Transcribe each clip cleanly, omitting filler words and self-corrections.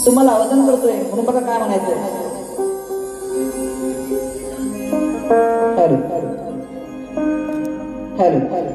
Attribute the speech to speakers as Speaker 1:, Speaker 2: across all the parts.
Speaker 1: तुम्हाला आवाहन करतोय म्हणून बघा काय म्हणायचं. हॅलो हॅलो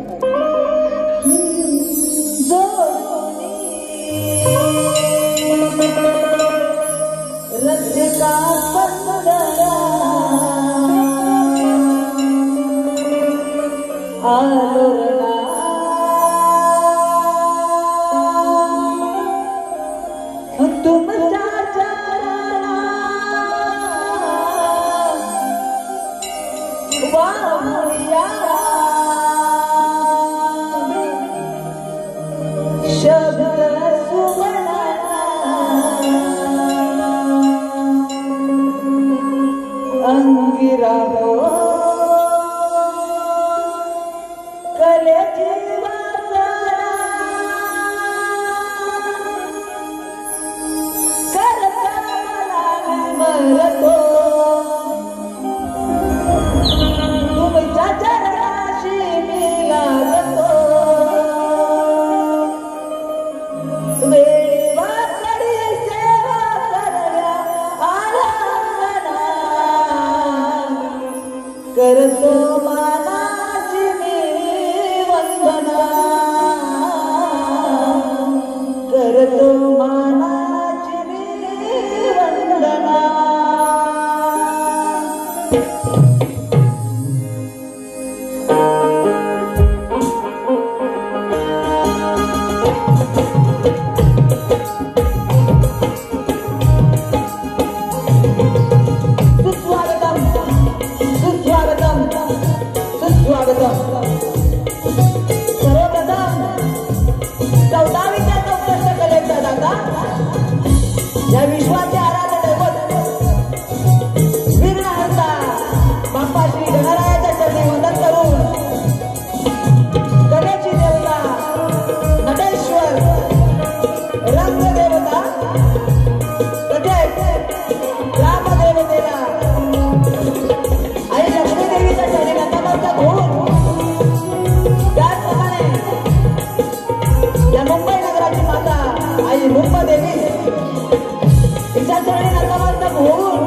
Speaker 2: करता मला मरतो
Speaker 1: करतो मानाची मी वंदना, करतो मानाची मी वंदना. या विश्वाचे आराध्य दैवत विघ्नहर्ता बाप्पा श्री गणरायाच्या चरणी वंदन करून गणेशची देवता नटेश्वर रंगदेवता तसेच ग्रामदेवतेला आई लक्ष्मी देवीच्या चरणी नतमस्तक होऊन त्याचप्रमाणे या मुंबई नगराची माता आई मुंबदेवी तिच्या चरणी नतमस्तक होऊन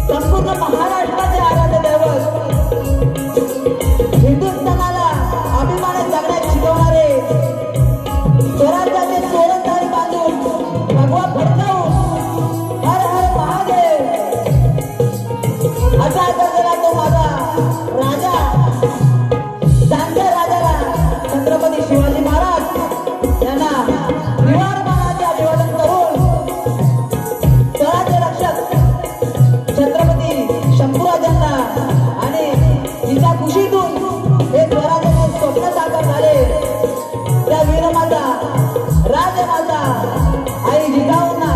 Speaker 1: संपूर्ण महाराष्ट्राचे आराध्य दैवत हिंदुस्थानाला अभिमानाने जगण्यात शिकवणारे स्वराज्याचे तोरणतारी बांधून भगवा फडकावून हर हर महादेव असा गजरा तो माझा राजा जाणत्या राजाला छत्रपती शिवाजी महाराज यांना निवारमानाचे अभिवादन करून स्वराज्य रक्षक छत्रपती शंभूराजांना आणि तिच्या खुशीतून हे स्वराज्याचे स्वप्न साकार झाले त्या वीरमाता राजमाता आई जिजाऊंना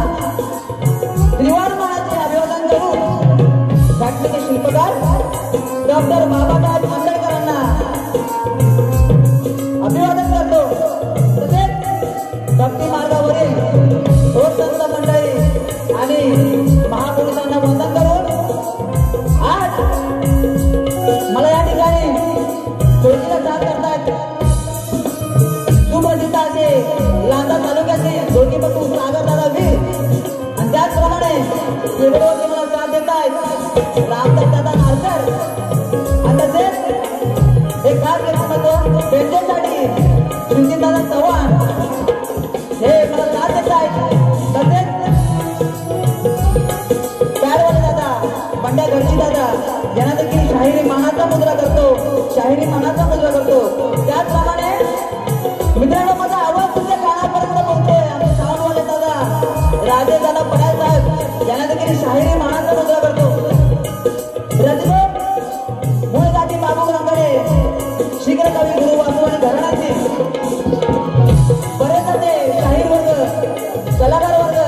Speaker 1: त्रिवारमानाचे अभिवादन करून घटनेचे शिल्पकार डॉक्टर बाबासाहेब आंबेडकरांना अभिवादन करतो. तसेच भक्ती मार्गावरील संत मंडळी आणि महापुरुषांना वंदन करून आज मला या ठिकाणी जोडीला साथ करतात सुप्रसिद्ध असे लांजा तालुक्याचे जोडीपटू सागर दादा वीर आणि त्याचप्रमाणे फेब्रुवारी मला साथ देत आहेत रामदास दादा नारकर आणि तसेच एक खास व्यक्तिमत्व त्यांच्यासाठी सुजितदादा चव्हाण हे मला साथ देत आहेत. तसेच प्यारवाले दादा बंड्या घरची दादा यांना देखील शाहिरी मानाचा मुद्रा करतो, शाहिरी मानाचा मुद्रा करतो. त्याचप्रमाणे मित्रांनो माझा आवाज तुमच्या कानापर्यंत पोहोचतोय. आमचे साऊंडवाले दादा राजे दादा पडाल साहेब यांना देखील शाहिरी मानाचा मुद्रा करतो. रजनी मूळगाठी बाबू रंगडे शीघ्र कवी गुरु वासू आणि घराण्याचे बरेच असे शाहीर वर्ग कलाकार वर्ग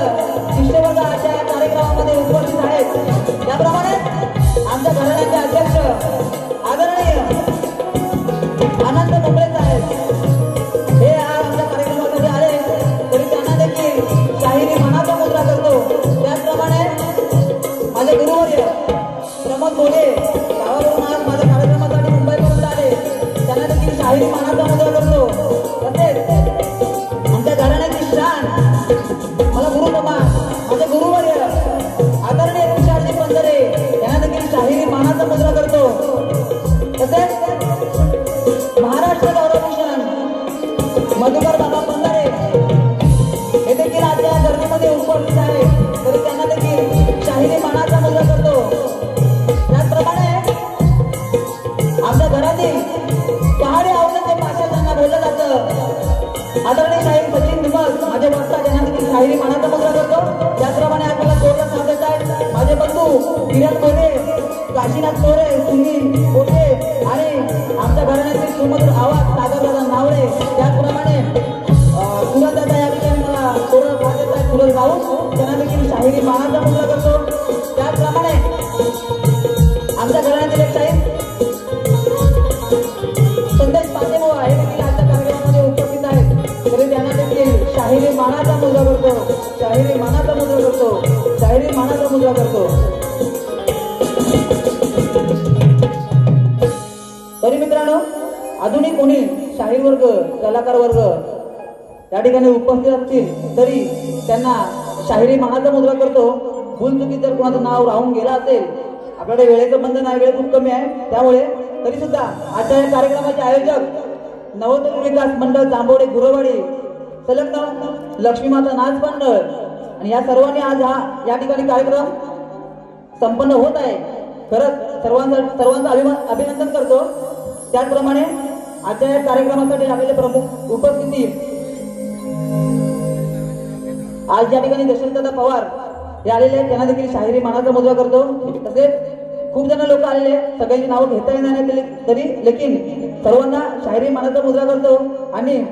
Speaker 1: शिष्य वर्ग अशा या कार्यक्रमामध्ये उपस्थित आहेत. त्याप्रमाणे आमच्या घराण्याचे अध्यक्ष आदरणीय आनंद मुंबळे साहेब हे आज आमच्या कार्यक्रमामध्ये आले तरी त्यांना देखील शाहिरी मानाचा मुद्रा करतो. त्याचप्रमाणे माझे गुरुवर्य प्रमोद बोले गावावरून आज माझ्या कार्यक्रमासाठी मुंबईपर्यंत आले त्यांना देखील शाहिरी मानाचा मुद्रा करतो. तसेच आमच्या घराण्याची शान मला गुरु मामा माझे गुरुवर्य आदरणीय तुषारजी पंधरे यांना देखील शाहिरी मानाचा मुद्रा करतो. तसेच महाराष्ट्र गौरवभूषण मधुकर बाबा पंधरे हे देखील आजच्या गर्दीमध्ये उपस्थित आहेत तरी त्यांना देखील शाहिरी मानाचा मुद्रा करतो. त्याचप्रमाणे आमच्या घरातील पहाडी आवडते भाषा त्यांना बोललं जातं आदरणीय शाहीर सचिन दुमक माझे वक्ता त्यांना देखील शाहिरी मानाचा मुद्रा करतो. त्याचप्रमाणे आपल्याला जोरदार साथ देत आहेत माझे बंधू किरण कोरे, काशीनाथ कोरे, सुनील कोटे आणि आमच्या घराण्यातील सुमधुर आवाज सागरदादा नावडे. त्याचप्रमाणे सुरजदादा या ठिकाणी मला जोरदार साथ देत आहेत सुरज राऊत त्यांना देखील शाहिरी मानाचा मुद्रा करतो. त्याचप्रमाणे आमच्या घराण्यातील एक शाहीर संदेश पांडेबुवा हे देखील आजच्या कार्यक्रमामध्ये उपस्थित आहेत तरी त्यांना देखील शाहिरी मानाचा मुद्रा करतो, शाहिरी मानाचा मुद्रा करतो, शाहिरी मानाचा मुद्रा करतो. तरी मित्रांनो अजूनही कोणी शाहीर वर्ग कलाकार वर्ग या ठिकाणी उपस्थित असतील तरी त्यांना शाहिरी मानाचा मुद्रा करतो. भूलचुकीत जर कोणाचं नाव राहून गेला असेल, आपल्याकडे वेळेचं बंधन आहे, वेळ खूप कमी आहे, त्यामुळे तरी सुद्धा आजच्या या कार्यक्रमाचे आयोजक नवोदय विकास मंडळ जांभोडे गुरवाडी, संलग्न लक्ष्मीमाता नाच मंडळ आणि या सर्वांनी आज या ठिकाणी कार्यक्रम संपन्न होत आहे. खरंच सर्वांचं अभिनंदन करतो. त्याचप्रमाणे आजच्या या कार्यक्रमासाठी आपले प्रमुख उपस्थिती आज या ठिकाणी दशरथदादा पवार हे आलेले आहेत. त्यांना देखील शाहिरी मानाचा मुद्रा करतो. तसेच खूप जण लोक आलेले, सगळ्यांची नावं घेता येणार नाही तरी लेकिन सर्वांना शाहिरी मानाचा मुद्रा करतो. आणि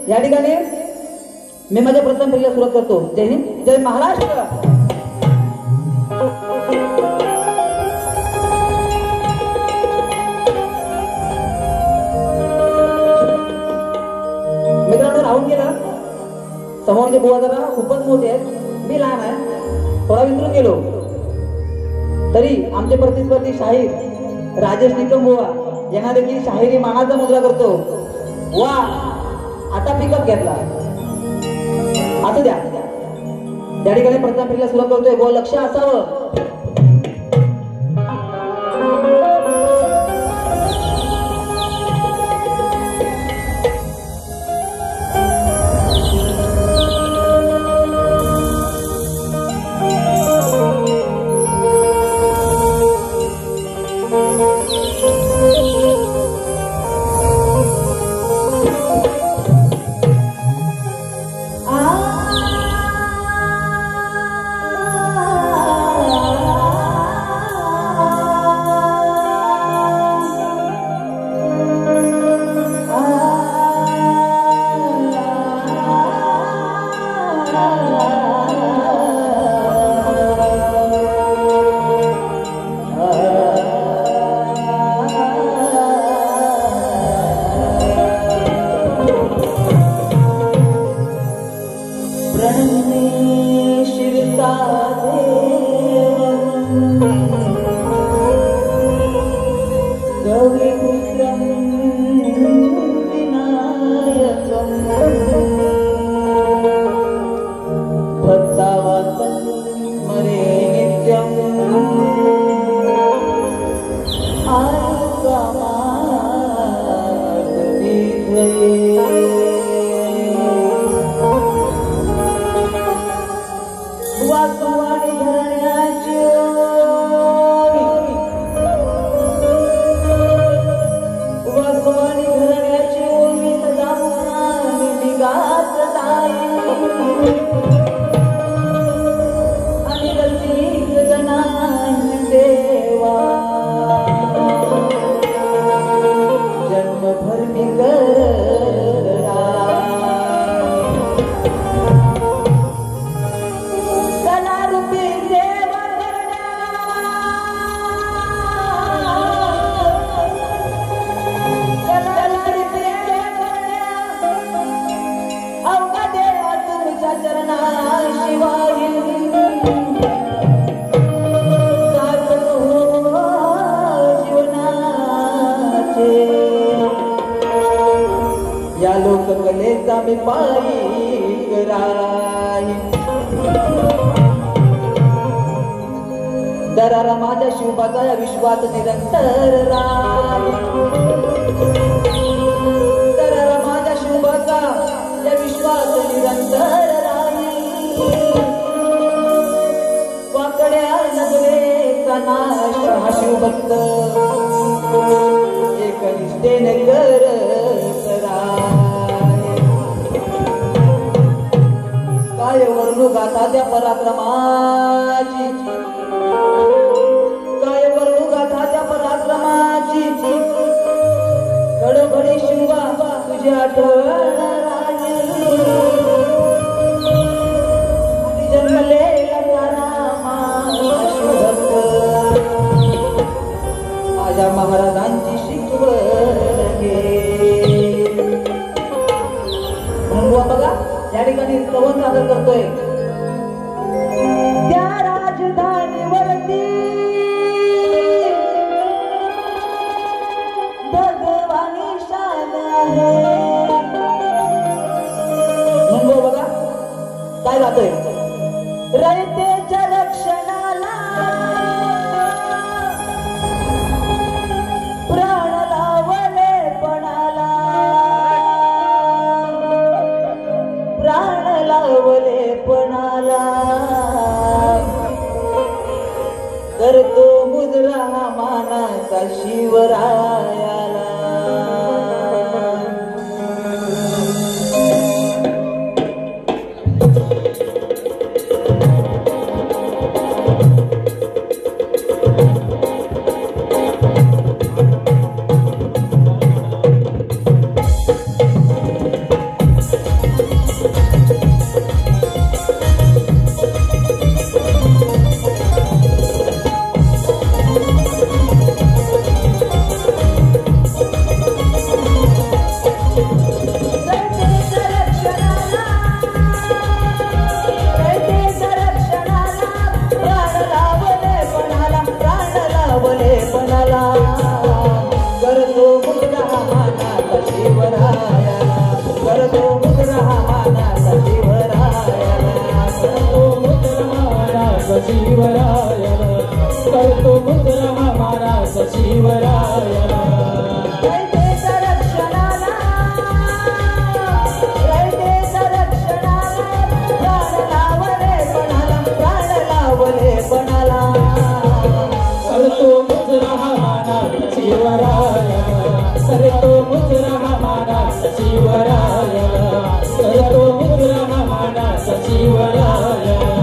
Speaker 1: या ठिकाणी मी माझ्या प्रथम फेरीला सुरुवात करतो. जय हिंद, जय महाराष्ट्र. मित्रांनो, राहून गेलं समोरचे बुवा जरा खूपच मोठे आहेत, मी लहान आहे, थोडा विसरून गेलो. तरी आमचे प्रतिस्पर्धी शाहीर राजेश निकम बुवा यांना देखील शाहिरी मानाचा मुद्रा करतो. वा, आता पिकअप घेतला, असू द्या. त्या ठिकाणी प्रथम फेरीला सुरुवात करतोय. बुवा लक्ष असावं. दरारा माझ्या शिवबाचा या विश्वात निरंतर राही. दरारा माझ्या शिवबाचा या विश्वात निरंतर राही. वाकड्या नजरे कानाश हा शिवभक्त एक निष्ठेने करत राही. काय वर्णू गाथा त्या पराक्रमाची, काय वर्णू गाथा त्या पराक्रमाची. घडोघडी शिवा तुझी आठवण राही. जन्मलेला रामा शिवभक्त माझ्या महाराजांची शिकवण घे. म्हणून बघा या ठिकाणी स्तवन सादर करतोय. त्या राज मानाचा शिवरायाला
Speaker 2: करतो मुद्रा महाराज शिवरायाला
Speaker 1: रयतेचा रक्षणाला प्राण लावले पणाला
Speaker 2: करतो मुद्रा महाराज शिवरायाला करतो मुद्रा महाराज शिवरायाला करतो मुद्रा महाराज शिवरायाला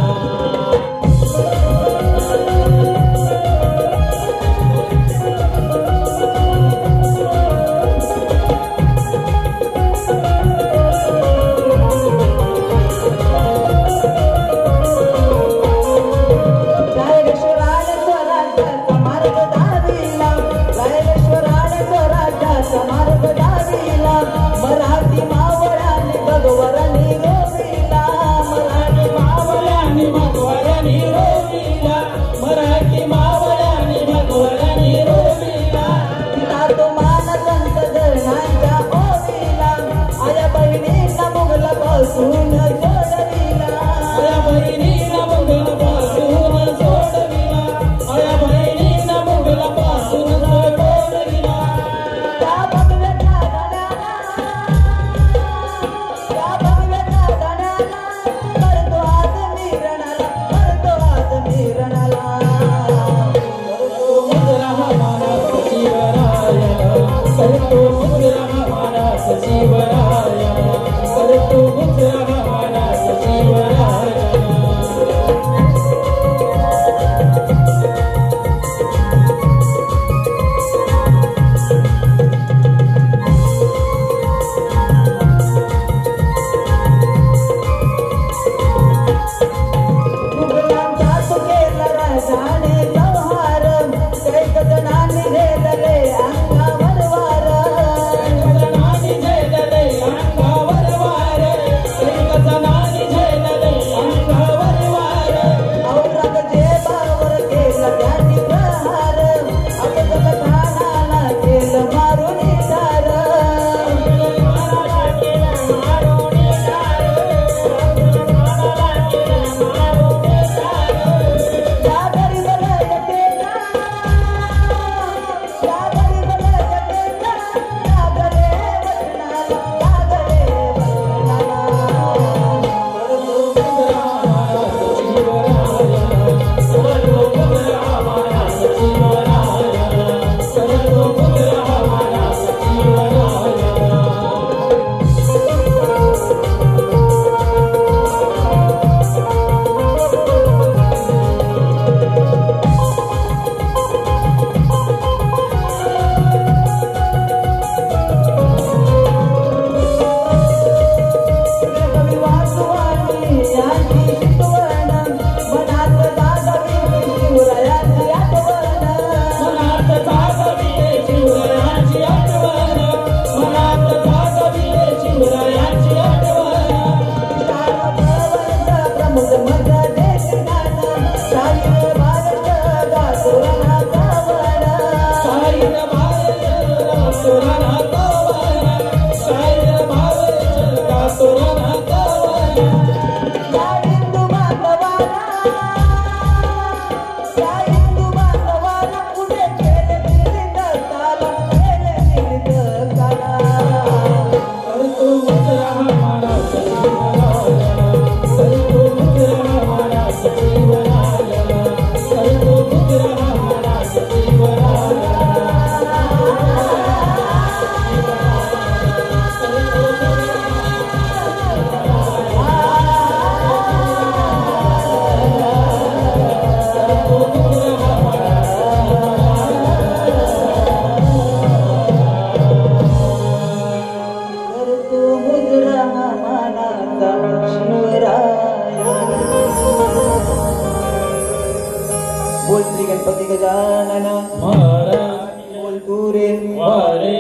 Speaker 1: बोल श्री गणपती गजानन
Speaker 2: महाराज
Speaker 1: बोल तू रे
Speaker 2: वारे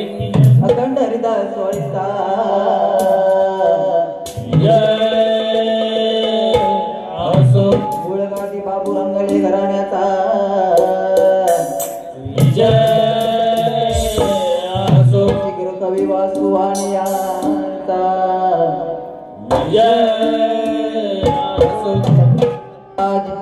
Speaker 1: अखंड हरिदास वाळीचा
Speaker 2: जय असो
Speaker 1: गुळगादी बाबू अंगले घराण्याचा
Speaker 2: जय असो
Speaker 1: जिगर कवी वासू आणि यांचा
Speaker 2: जय असो
Speaker 1: आज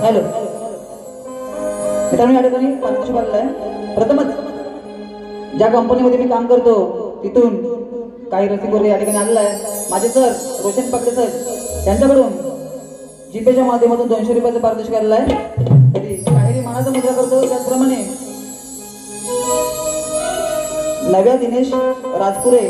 Speaker 1: हॅलो मित्रांनो, या ठिकाणी पारितोषिक आलेलं आहे. प्रथमच ज्या कंपनीमध्ये मी काम करतो तिथून काही रसिक या ठिकाणी आलेला आहे. माझे सर रोशन पकडे सर त्यांच्याकडून जीपेच्या माध्यमातून 200 रुपयाचं पारितोषिक आलेलं आहे. तरी शाहिरी मानाचा मुद्रा करतो त्याचप्रमाणे नव्या दिनेश राजपुरे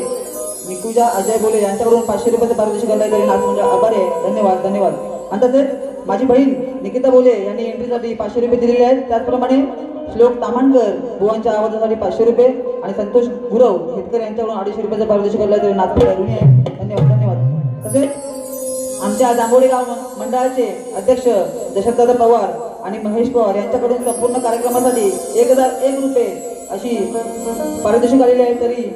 Speaker 1: निकुजा अजय बोले यांच्याकडून 500 रुपयाचं पारितोषिक आलेलं आहे. तरी नाच म्हणजे आभार आहे. धन्यवाद धन्यवाद. आणि तसेच माझी बहीण निकिता बोले यांनी एंट्रीसाठी 500 रुपये दिलेले आहेत. त्याचप्रमाणे श्लोक तामाणकर बुवांच्या आवाजासाठी 500 रुपये आणि संतोष गुरव शेतकरी यांच्याकडून 250 रुपयाचं पारितोषिक आलेलं आहे. तरी नाचपूर ऋणी आहे. धन्यवाद धन्यवाद. तसेच आमच्या जांभोळी गाव मंडळाचे अध्यक्ष दशरथदादा पवार आणि महेश पवार यांच्याकडून संपूर्ण कार्यक्रमासाठी 1001 रुपये अशी पारितोषिक आलेली आहे. तरी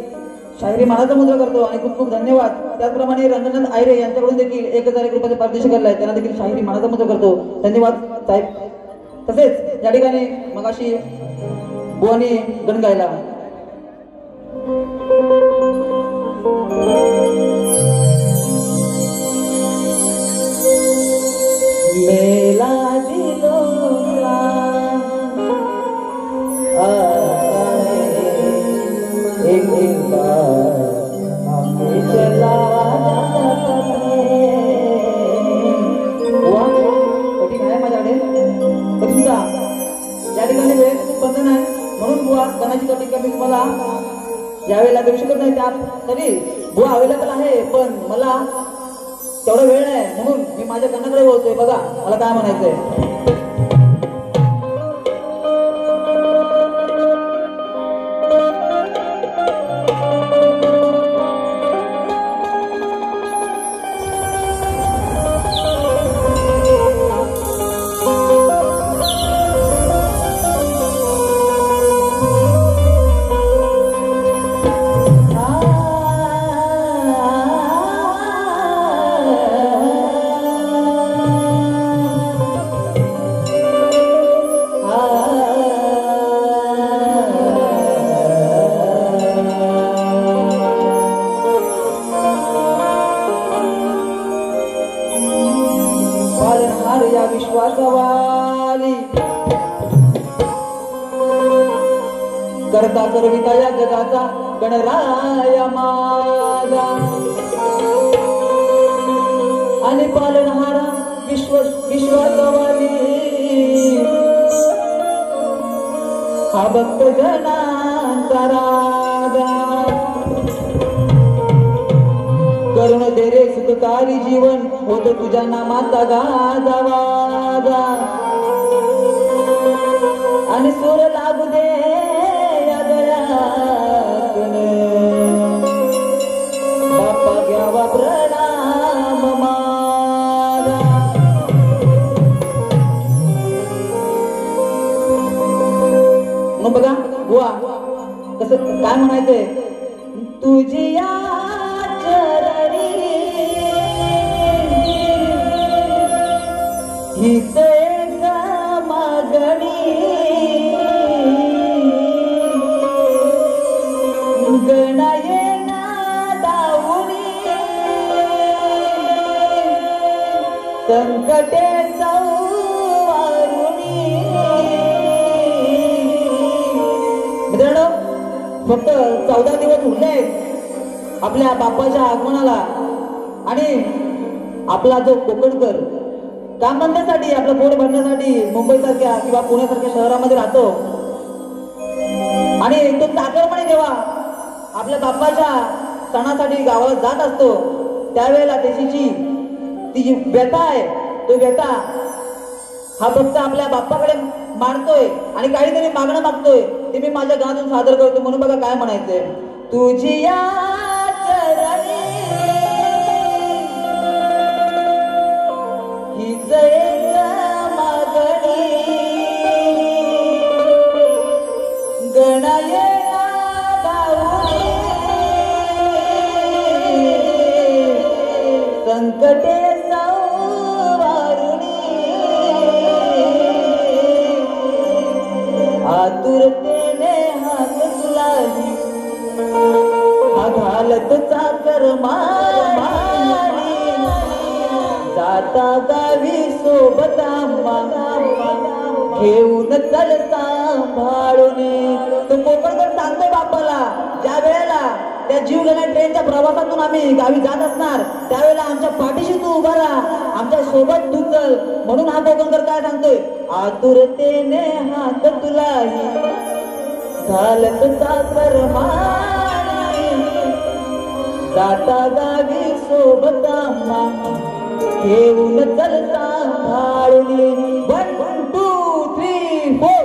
Speaker 1: शाहिरी मानाचा मुद्रा करतो आणि खूप खूप धन्यवाद. त्याचप्रमाणे रंगनाथ आयरे यांच्याकडून देखील 1001 रुपयाचं पारितोषिक आलेलं आहे. त्यांना देखील शाहिरी मानाचा मुद्रा करतो. धन्यवाद साहेब. तसेच या ठिकाणी मगाशी बुवानी गण गायला मेला दिलोला चला या ठिकाणी वेळ बंधन आहे म्हणून बुवा गणाची कटिंग मी तुम्हाला यावेळेला देऊ शकत नाही. त्यात तरी बुवा अवेलेबल आहे पण मला तेवढा वेळ नाही म्हणून मी माझ्या गणाकडे बोलतोय. बघा मला काय म्हणायचंय. या विश्वासवाली करता करविता या जगाचा गणराया माझा आणि पालनहारा विश्वासवाली हा भक्त जनांचा राजा करुण दे रे सुखकारी जीवन होत तुझ्या नामाचा गाजा वाजा मग बघा बुवा कसं काय म्हणायचंय तुझी या चरणी हीच एक मागणी गणाये ना दाऊनी संकटे सवारुनी मित्रांनो फक्त 14 दिवस उरले आहेत आपल्या बाप्पाच्या आगमनाला आणि आपला जो कोकणकर काम धंद्यासाठी आपलं पोट भरण्यासाठी मुंबईसारख्या किंवा पुण्यासारख्या शहरामध्ये राहतो आणि तो चाकरपणे जेव्हा आपल्या बाप्पाच्या सणासाठी गावाला जात असतो त्यावेळेला त्याची ती जी व्यथा आहे तो व्यथा हा फक्त आपल्या बाप्पाकडे मांडतोय आणि काहीतरी मागणं मागतोय ते मी माझ्या गावातून सादर करतो म्हणून बघा काय म्हणायचंय तुझी या चरणी हीच एक मागणी गणाये संकटे सवारुणी आतुरतेने हात तुलाही हा घालत चाकर मानी जाता गावी सोबत घेऊन चल सांभाळून तो कोकणकर सांगतोय बाप्पाला ज्या वेळेला त्या जीवघेण्या ट्रेनच्या प्रवासातून आम्ही गावी जात असणार त्यावेळेला आमच्या पाठीशी तू उभा राहा आमच्या सोबत तू चल म्हणून हा कोकणकर काय सांगतोय आतुरतेने हात तुलाही घालत चाकर मानी जाता गावी सोबत घेऊन चल सांभाळून 1 2 3 4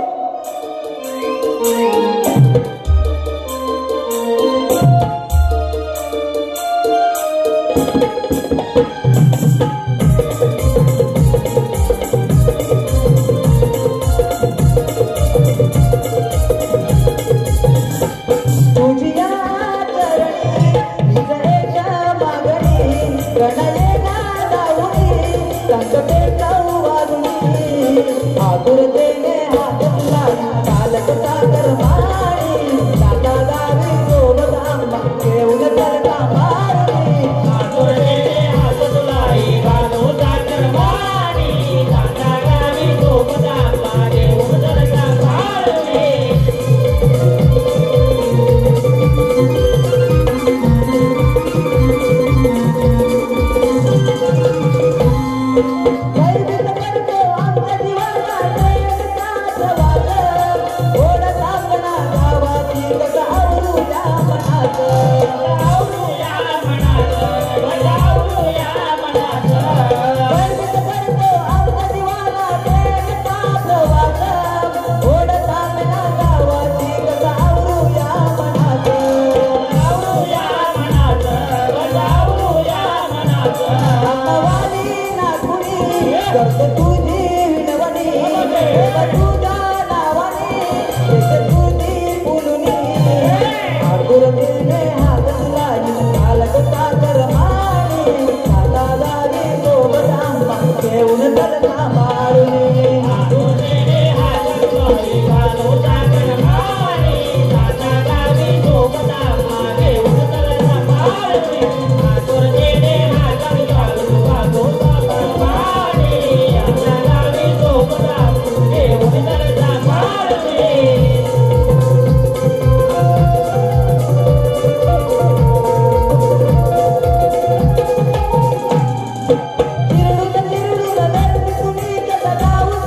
Speaker 1: जाऊ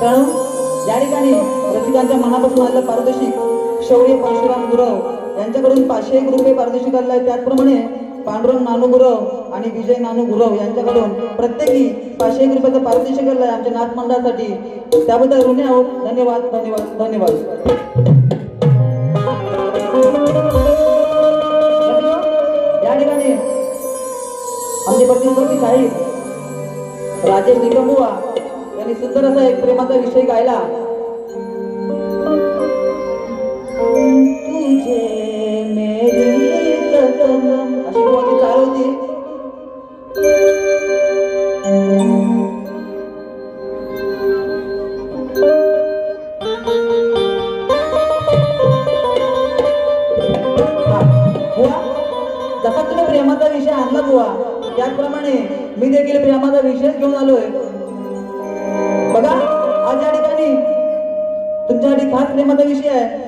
Speaker 1: मित्रांनो, या ठिकाणी रसिकांच्या मनापासून आलेलं पारितोषिक शौर्य परशुराम गुरव यांच्याकडून 501 रुपये पारितोषिक आलेलं आहे. त्याचप्रमाणे पांडुरंग नानू गुरव आणि विजय नानू गुरव यांच्याकडून प्रत्येकी 501 रुपयाचं पारितोषिक आलेलं आहे आमच्या नाथ मंडळासाठी. त्याबद्दल ऋणी आहोत. धन्यवाद धन्यवाद धन्यवाद. या ठिकाणी आमचे प्रतिस्पर्धी साहेब राजेश निकमबुवा यांनी सुंदर असा एक प्रेमाचा विषय गायला. तुझे मेरी कसम अशी कोणती चाल होती. जसा तुम्ही प्रेमाचा विषय आणला बुवा, त्याचप्रमाणे मी देखील प्रेमाचा विषय घेऊन आलोय. बघा, आज या ठिकाणी तुमच्यासाठी खास प्रेमाचा विषय आहे.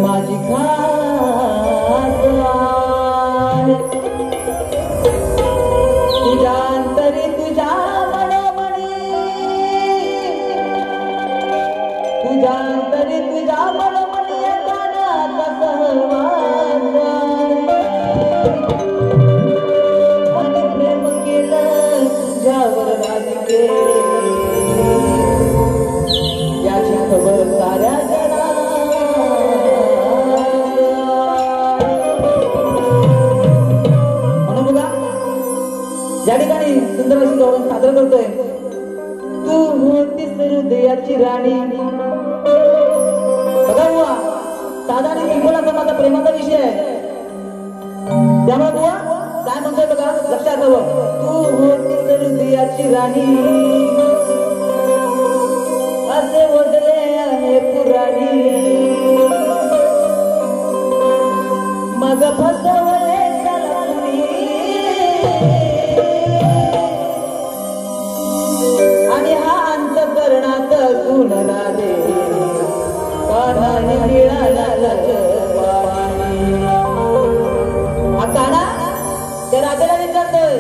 Speaker 1: माझी खास तुझ्या अंतरी तुझ्या मनोमणी, तुझ्या अंतरी तुझ्या मनोमणी गाण्याचा सहवास आणि प्रेम केलं तुझ्यावर राधिके याची खबर साऱ्या या ठिकाणी सुंदर अशी गौरव सादर करतोय. तू होतीस हृदयाची राणी. बघा बुवा, साधा आणि सिंपल असा माझा प्रेमाचा विषय आहे. त्यामुळे बुवा काय म्हणतोय बघा, लक्षात हवं. तू होतीस हृदयाची राणी असे ओढले आहे पुराणी, मग फसवले त्याला कुणी आणि हा अंतकरणात गुण राधे कानाने मिळाला पाणी. हा काना त्या राधेला विचारतोय,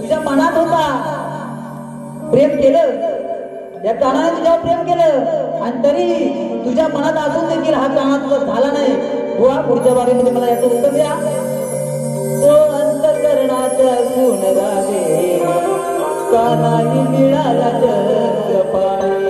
Speaker 1: तुझ्या मनात होता प्रेम केलं, या कानाने तुझ्यावर प्रेम केलं आणि तरी तुझ्या मनात असून देखील हा काना तुझा झाला नाही. बुवा, पुढच्या बारीमध्ये मला याचं उत्तर द्या. तो अंतकरणात गुण राधे कानाने मिळाला पाणी.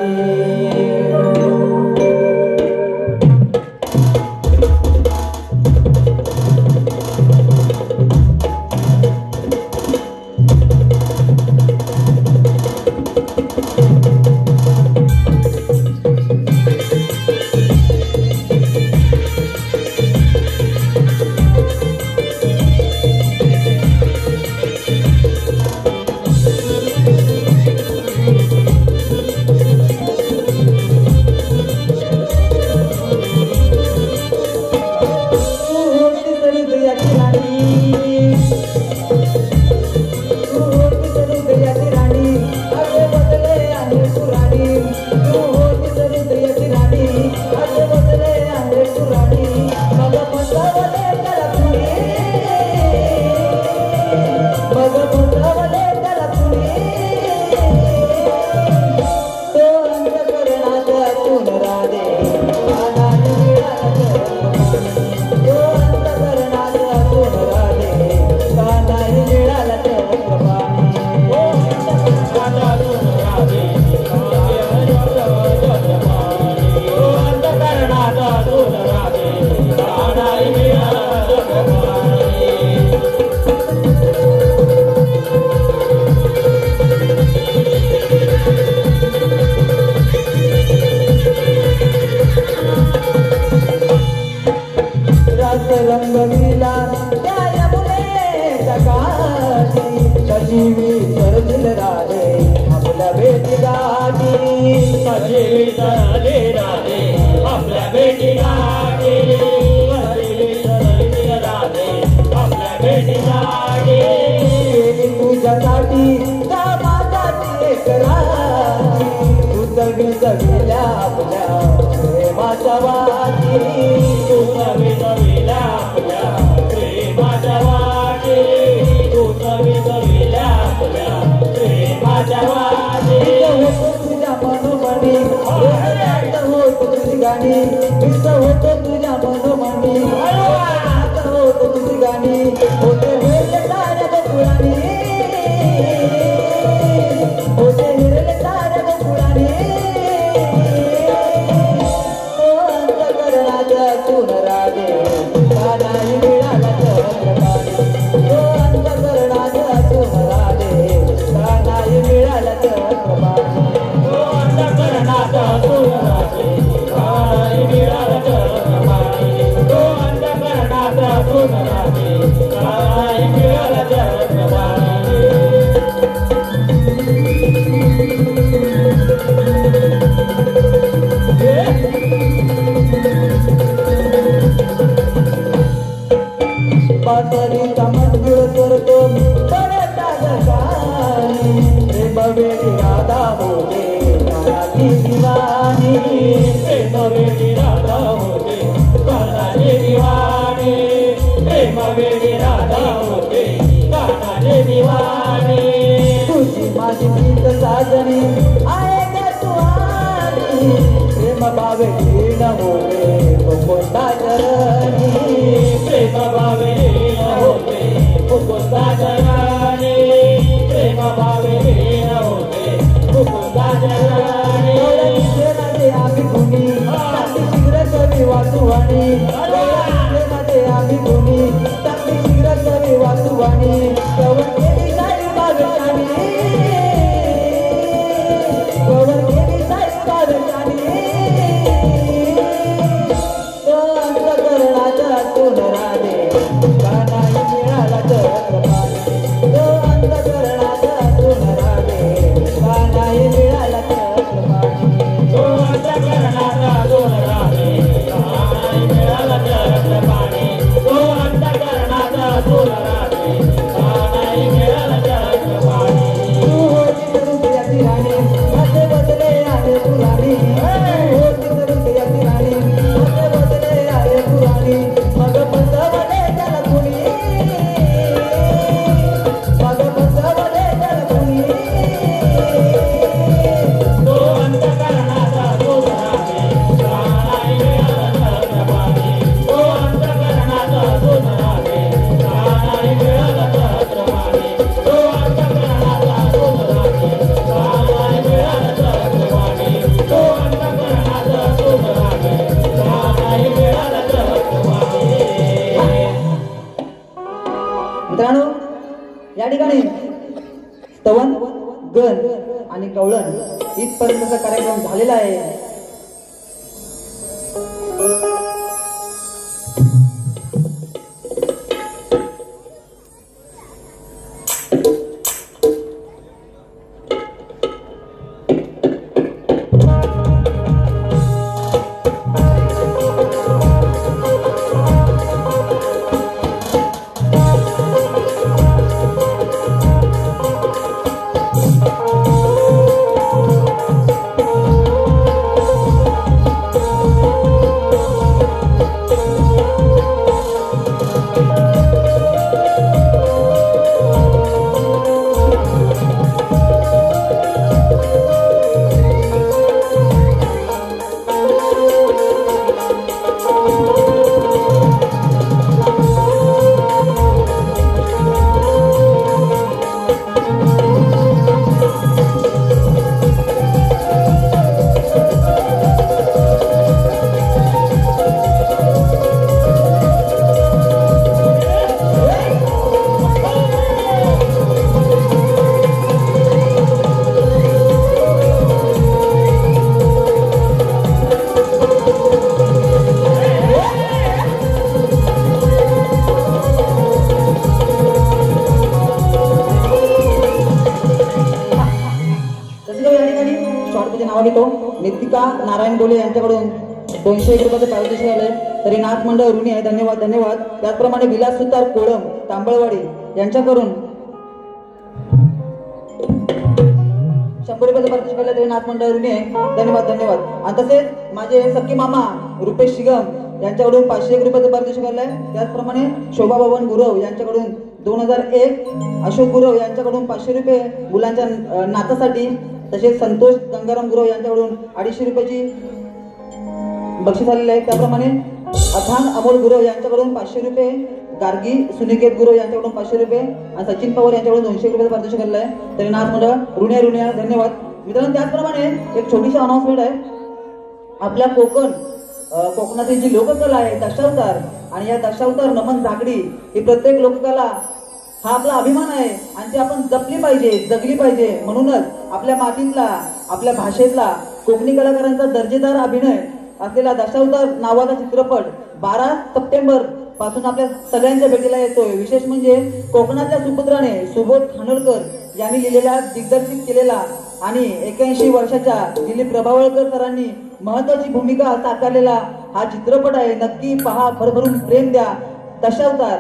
Speaker 2: कशी विसरली राधे आपल्या भेटीगाठी कशी विसरली राधे आपल्या भेटीगाठी
Speaker 1: तुझ्यासाठी कामासाठी एक राणी तू जगविल्या आपल्या प्रेमाच्या वाटी
Speaker 2: तू जगविल्या आपल्या प्रेमाच्या वाटी तू जगविल्या आपल्या प्रेमाच्या वाटी
Speaker 1: तुझ्या मनोमणी होत तुझी गाणी होत तुझ्या मनोमणी होत तुझी गाणी होते हिरले ताऱ्या गोकुळानी होते हिरले ताऱ्या गोकुळानी अंतकरणाच्या तून राधे का नाही मिळाला चंद्रकानी अंतकरणाच्या तून राधे का नाही मिळाला चंद्रकानी
Speaker 2: अंतकरणाचा तून राधे काय मिळालं चंद्रपाणी तो अंतकरणाचा तून राधे काय मिळालं चंद्रपाणी
Speaker 1: पातळीचा मंजूळ करतो पडता जगानी प्रेम वेळी राधा होते कानाची दिवाणी
Speaker 2: प्रेम वेळी राधा होते कानाची दिवाणी प्रेम वेळी राधा होते कानाची दिवाणी
Speaker 1: तुझी माझी प्रीत साजणी आहे का तू आली प्रेम भावे न होते कोणता चरणी
Speaker 2: प्रेम भावे होते मुकुंदा चरणी प्रेम भावे होते मुकुंदा चरणी
Speaker 1: मध्ये आम्ही गुणी शीघ्र कवी वाचुवाणी मध्ये आम्ही गुणी शीघ्र कवी वाचुवाणी कवर केली सारी बागशानी कवर केली सारी बागशानी अंतकरणाचा तून राधे का नाही मिळाला चंद्रपाणी अंतकरणाचा तून राधे का नाही मिळाला चंद्रपाणी
Speaker 2: तो अंतकरणाचा तून राधे काय मिळालं चंद्रपाणी तो अंतकरणाचा तून राधे काय मिळालं चंद्रपाणी
Speaker 1: तू होती तर रुपयाची राणी माझे बदले आहे पुराणी तू होती तर रुपयाची राणी माझे बदले आहे पुराणी मग बसवले त्याला कुणी मग बसवले त्याला कुणी
Speaker 2: तो अंतकरणाचा तून राधे काय मिळालं चंद्रपाणी तो अंतकरणाचा तून राधे काय मिळालं चंद्रपाणी तो अंतकरणाचा तून राधे काय मिळालं चंद्रपाणी तो अंतकरणाचा तून राधे काय मिळालं चंद्रपाणी
Speaker 1: मित्रांनो या ठिकाणी स्तवन गण आणि कवळण इथपर्यंतचा कार्यक्रम झालेला आहे लाभार्थीची नावं घेतो. नितिका नारायण डोले यांच्याकडून 201 रुपयाचं पारितोषिक आलंय. तरी नाथ मंडळ ऋणी आहे, धन्यवाद धन्यवाद. त्याचप्रमाणे विलास सुतार कोळम तांबळवाडी यांच्याकडून 100 रुपयाचं पारितोषिक आलंय. तरी नाथ मंडळ ऋणी आहे, धन्यवाद धन्यवाद. आणि तसेच माझे सख्खी मामा रुपेश शिगम यांच्याकडून 501 रुपयाचं पारितोषिक आलंय. त्याचप्रमाणे शोभा भवन गुरव यांच्याकडून 2001, अशोक गुरव यांच्याकडून 500 रुपये मुलांच्या नातासाठी. तसेच संतोष गंगाराम गुरव यांच्याकडून 250 रुपयाची बक्षीस आलेलं आहे. त्याप्रमाणे अथान अमोल गुरव यांच्याकडून 500 रुपये, गार्गी सुनिकेत गुरव यांच्याकडून 500 रुपये आणि सचिन पवार यांच्याकडून 200 रुपयाचं पारितोषिक आलेलं आहे. तरी नाथ मंडळ ऋणी आहे, धन्यवाद मित्रांनो. त्याचप्रमाणे एक छोटीशी अनाउन्समेंट आहे. आपल्या कोकणातील जी लोककला आहे दशावतार, आणि या दशावतार नमन झाकडी ही प्रत्येक लोककला हा आपला अभिमान आहे आणि ती आपण जपली पाहिजे, जगली पाहिजे. म्हणूनच आपल्या मातीतला, आपल्या भाषेतला कोकणी कलाकारांचा दर्जेदार अभिनय असलेला दशावतार नावाचा चित्रपट 12 सप्टेंबर पासून आपल्या सगळ्यांच्या भेटीला येतोय. विशेष म्हणजे कोकणाच्या सुपुत्राने सुबोध खानोलकर यांनी लिहिलेला, दिग्दर्शित केलेला आणि 81 वर्षाच्या दिलीप प्रभावळकर सरांनी महत्वाची भूमिका साकारलेला हा चित्रपट आहे. नक्की पहा, भरभरून प्रेम द्या. दशावतार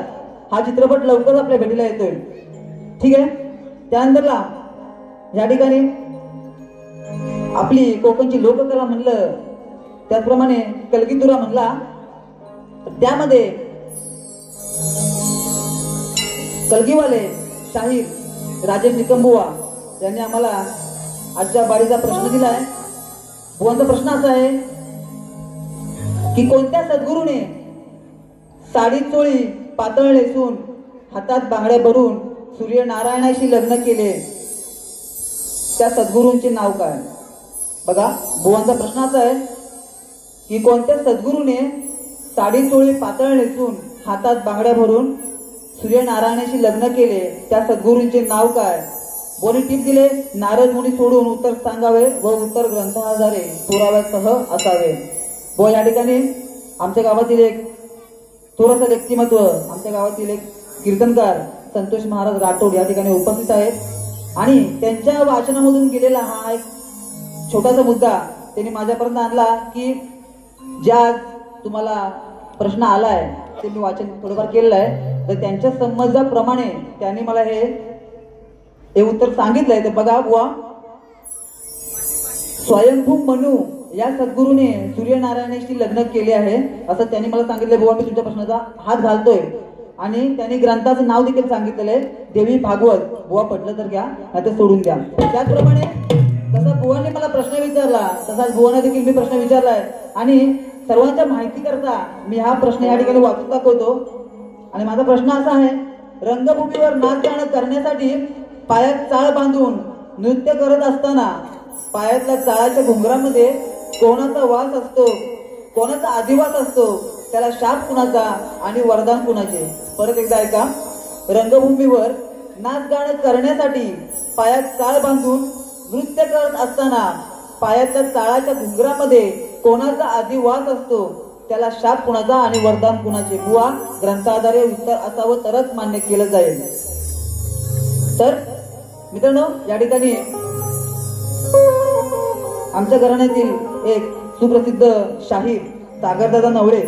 Speaker 1: हा चित्रपट लवकरच आपल्या भेटीला येतोय. ठीक आहे. त्यानंतरला या ठिकाणी आपली कोकणची लोककला म्हणलं, त्याचप्रमाणे कलगीतुरा म्हणला, त्यामध्ये कलगीवाले शाहीर राजेश निकमबुवा यांनी आम्हाला आजच्या बारीचा प्रश्न दिलाय. बुवांचा प्रश्न असा आहे की कोणत्या सद्गुरूने साडी चोळी पातळ नेसून हातात बांगड्या भरून सूर्यनारायणाशी लग्न केले, त्या सद्गुरूंचे नाव काय? बघा, बुवांचा प्रश्न असा आहे की कोणत्या सद्गुरूने साडी चोळी पातळ नेसून हातात बांगड्या भरून सूर्यनारायणाशी लग्न केले, त्या सद्गुरूंचे नाव काय? बोली टीप दिले, नारद मुनी सोडून उत्तर सांगावे व उत्तर ग्रंथाधारे पुराव्यासह असावे. व या ठिकाणी आमच्या गावातील एक थोडंसं व्यक्तिमत्व, आमच्या गावातील एक कीर्तनकार संतोष महाराज राठोड या ठिकाणी उपस्थित आहेत आणि त्यांच्या वाचनामधून गेलेला हा एक छोटासा मुद्दा त्यांनी माझ्यापर्यंत आणला की ज्या तुम्हाला प्रश्न आलाय ते मी वाचन थोडंफार केलेलं आहे. तर त्यांच्या समजाप्रमाणे त्यांनी मला हे उत्तर सांगितलंय. तर बघा बुवा, स्वयंभू मनू या सद्गुरूने सूर्यनारायणाशी लग्न केले आहे असं त्यांनी मला सांगितलंय. बुवा, मी तुमच्या प्रश्नाचा हात घालतोय. आणि त्यांनी ग्रंथाचं नाव देखील सांगितलेलं आहे, देवी भागवत. बुवा पटलं तर घ्या, नाहीतर सोडून द्या. त्याचप्रमाणे जसा बुवांनी मला प्रश्न विचारला तसाच बुवांना देखील मी प्रश्न विचारलाय आणि सर्वांच्या माहिती करता मी हा प्रश्न या ठिकाणी वाचून दाखवतो. आणि माझा प्रश्न असा आहे, रंगभूमीवर नाच गाणं करण्यासाठी पायात चाळ बांधून नृत्य करत असताना पायातल्या चाळाच्या घुंगरामध्ये कोणाचा वास असतो, कोणाचा आदिवास असतो, त्याला शाप कुणाचा आणि वरदान कुणाचे? परत एकदा ऐका. रंगभूमीवर नाच गाणं करण्यासाठी पायात चाळ बांधून नृत्य करत असताना पायातल्या चाळाच्या घुंगरामध्ये कोणाचा आदिवास असतो, त्याला शाप कुणाचा आणि वरदान कुणाचे? बुवा, ग्रंथाधारे उत्तर असावं तरच मान्य केलं जाईल. तर मित्रांनो, या ठिकाणी आमच्या घराण्यातील एक सुप्रसिद्ध शाहीर सागरदादा नवळे,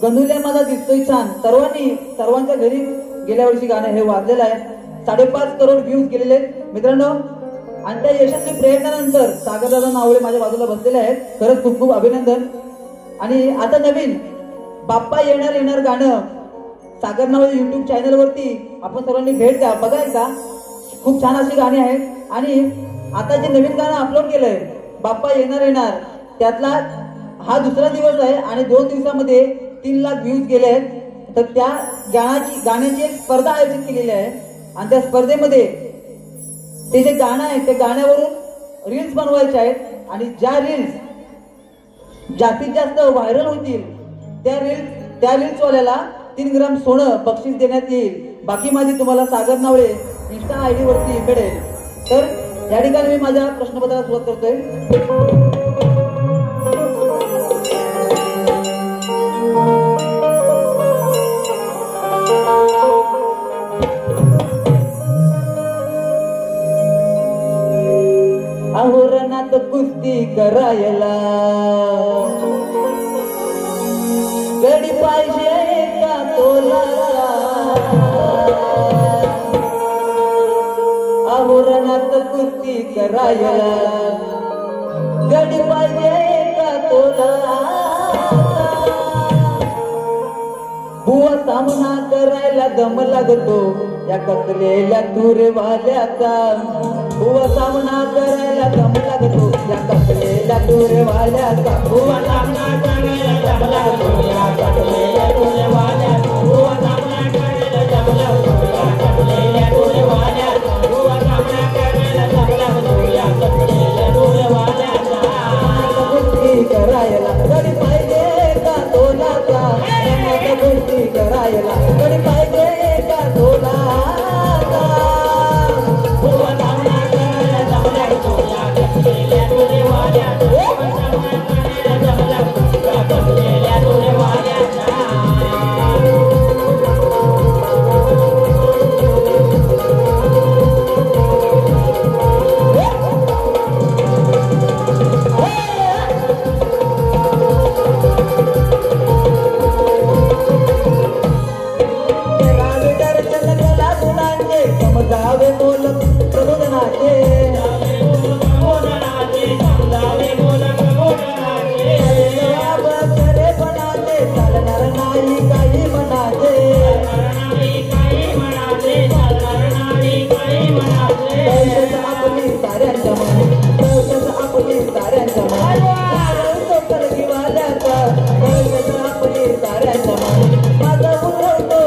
Speaker 1: गंधुल्या माझा दिसतोय छान, सर्वांच्या घरी गेल्या वर्षी गाणं हे वाजलेलं आहे. 5.5 करोड व्ह्यूज गेलेले आहेत मित्रांनो. आणि त्या यशस्वी प्रयत्नानंतर सागरदादा नावळे माझ्या बाजूला बसलेले आहेत. खरंच खूप खूप अभिनंदन. आणि आता नवीन बाप्पा येणार गाणं सागर नावळे युट्यूब चॅनल वरती आपण सर्वांनी भेट द्या, बघाय का? खूप छान अशी गाणी आहेत. आणि आता जे नवीन गाणं अपलोड केलंय बाप्पा येणार, त्यातला हा दुसरा दिवस आहे आणि 2 दिवसामध्ये 3 लाख व्ह्यूज गेले आहेत. तर त्या गाण्याची एक स्पर्धा आयोजित केलेली आहे आणि त्या स्पर्धेमध्ये ते जे गाणं आहे त्या गाण्यावरून रील्स बनवायचे आहेत आणि ज्या रील्स जास्तीत जास्त व्हायरल होतील त्या रील्स वाल्याला 3 ग्राम सोनं बक्षीस देण्यात येईल. बाकी माझी तुम्हाला सागर नावळे इंस्टा आयडी वरती मिळेल. तर या ठिकाणी मी माझ्या प्रश्नपत्राला सुरुवात करतोय. अहो रणात मैदानात कुस्ती करायला गडी पाहिजे का तोला आवरणात कुस्ती करायला गडी पाहिजे का तोला बुवा सामना करायला दम लागतो या कसलेल्या तुरेवाल्याचा बुवा सामना करायला दम लागतो या कसलेल्या तुरेवाल्याचा
Speaker 2: बुवा सामना करायला दम लागतो या कसलेल्या तुरेवाल्याचा बुवा सामना करायला दम लागतो या कसलेल्या तुरेवाल्याचा बुवा सामना करायला दम लागतो या कसलेल्या तुरेवाल्याचा
Speaker 1: कुस्ती करायला गडी पाहिजे का तोलाचा कुस्ती करायला गडी पाहिजे का तोलाचा
Speaker 2: बुवा सामना करायला दम लागतो या कसलेल्या तुरेवाल्याचा बुवा सामना करायला दम लागतो या कसलेल्या तुरेवाल्याचा
Speaker 1: समजावे बोल प्रबोधनाचे खरेपणाचे चालणार नाही काही मनाचे आपली साऱ्यांच्या मन आपली साऱ्यांच्या मन कलगीवाल्याचा आपली साऱ्यांच्या मन माझा उतरवतो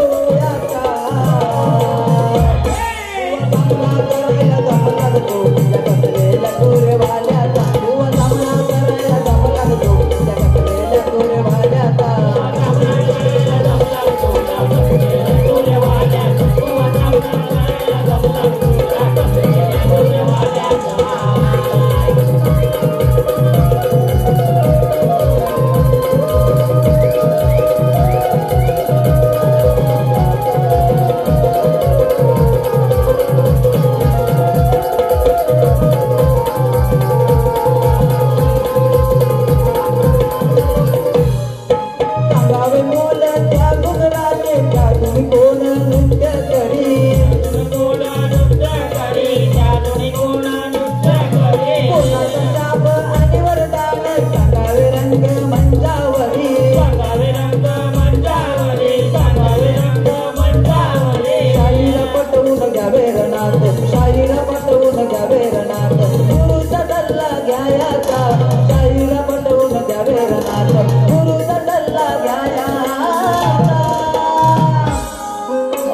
Speaker 1: करायला दम लागतो या कसलेल्या तुरेवाल्याचा बुवा सामना करायला दम लागतो या कसलेल्या तुरेवाल्याचा शाहीला पटवून घ्यावे रणात गुरुचा डल्ला घ्यायाचा शाहीला पटवून घ्यावे रणात गुरुचा डल्ला घ्यायाचा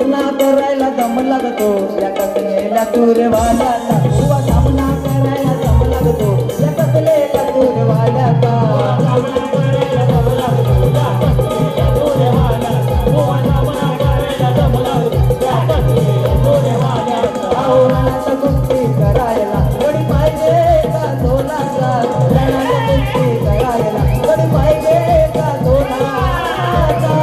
Speaker 1: ना करायला दम लागतो या कसलेल्या तुरेवाल्याचा बुवा सामना करायला दम लागतो या कसलेल्या तुरेवाल्याचा आवरणात कुस्ती करायला गडी पाहिजे का तोलाचा रणात कुस्ती करायला गडी पाहिजे का तोलाचा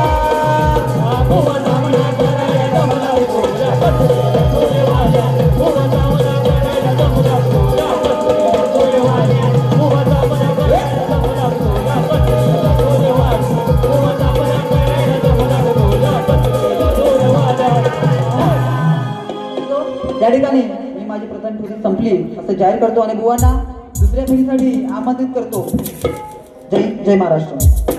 Speaker 2: बुवा सामना करायला दम लागतो या कसलेल्या तुरेवाल्याचा बुवा सामना करायला दम लागतो या कसलेल्या तुरेवाल्याचा बुवा सामना करायला दम लागतो या कसलेल्या तुरेवाल्याचा बुवा सामना करायला दम लागतो या कसलेल्या तुरेवाल्याचा
Speaker 1: त्या ठिकाणी मी माझी प्रथम फेरी संपली असं जाहीर करतो आणि बुवांना दुसऱ्या फेरीसाठी आमंत्रित करतो. जय जय महाराष्ट्र.